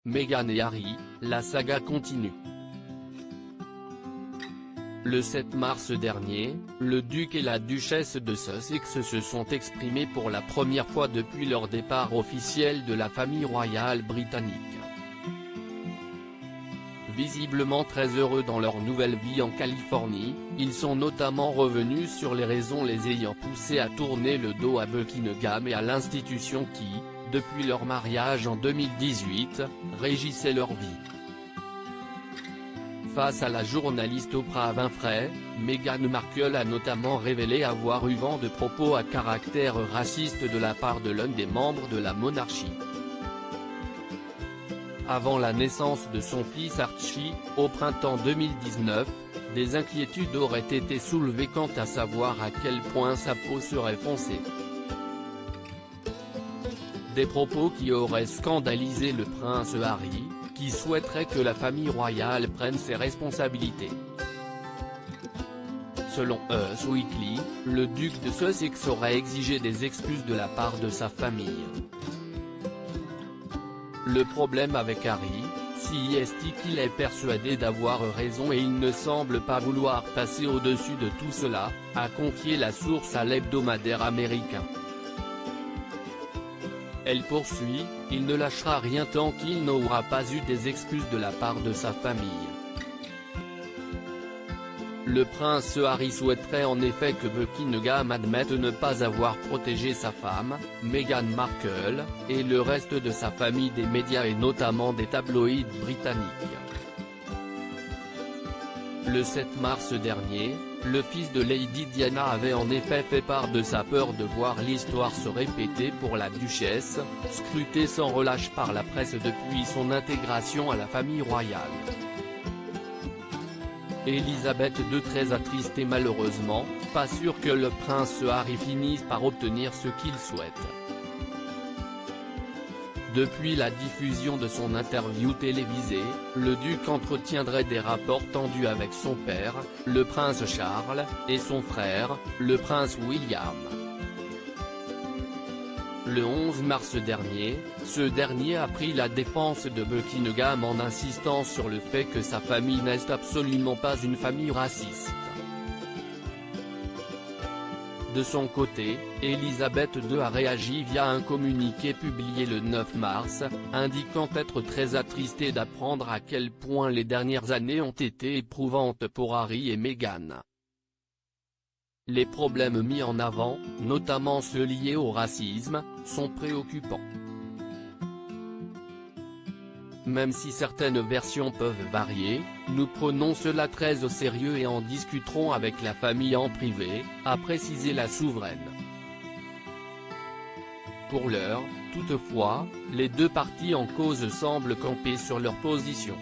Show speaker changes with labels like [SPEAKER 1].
[SPEAKER 1] Meghan et Harry, la saga continue. Le 7 mars dernier, le duc et la duchesse de Sussex se sont exprimés pour la première fois depuis leur départ officiel de la famille royale britannique. Visiblement très heureux dans leur nouvelle vie en Californie, ils sont notamment revenus sur les raisons les ayant poussés à tourner le dos à Buckingham et à l'institution qui, depuis leur mariage en 2018, régissait leur vie. Face à la journaliste Oprah Winfrey, Meghan Markle a notamment révélé avoir eu vent de propos à caractère raciste de la part de l'un des membres de la monarchie. Avant la naissance de son fils Archie, au printemps 2019, des inquiétudes auraient été soulevées quant à savoir à quel point sa peau serait foncée. Des propos qui auraient scandalisé le prince Harry, qui souhaiterait que la famille royale prenne ses responsabilités. Selon Us Weekly, le duc de Sussex aurait exigé des excuses de la part de sa famille. Le problème avec Harry, si est qu'il est persuadé d'avoir raison et il ne semble pas vouloir passer au-dessus de tout cela, a confié la source à l'hebdomadaire américain. Elle poursuit, il ne lâchera rien tant qu'il n'aura pas eu des excuses de la part de sa famille. Le prince Harry souhaiterait en effet que Buckingham admette ne pas avoir protégé sa femme, Meghan Markle, et le reste de sa famille des médias et notamment des tabloïds britanniques. Le 7 mars dernier, le fils de Lady Diana avait en effet fait part de sa peur de voir l'histoire se répéter pour la duchesse, scrutée sans relâche par la presse depuis son intégration à la famille royale. Elisabeth II très attristée malheureusement, pas sûr que le prince Harry finisse par obtenir ce qu'il souhaite. Depuis la diffusion de son interview télévisée, le duc entretiendrait des rapports tendus avec son père, le prince Charles, et son frère, le prince William. Le 11 mars dernier, ce dernier a pris la défense de Buckingham en insistant sur le fait que sa famille n'est absolument pas une famille raciste. De son côté, Elisabeth II a réagi via un communiqué publié le 9 mars, indiquant être très attristée d'apprendre à quel point les dernières années ont été éprouvantes pour Harry et Meghan. Les problèmes mis en avant, notamment ceux liés au racisme, sont préoccupants. Même si certaines versions peuvent varier, nous prenons cela très au sérieux et en discuterons avec la famille en privé, a précisé la souveraine. Pour l'heure, toutefois, les deux parties en cause semblent camper sur leur position.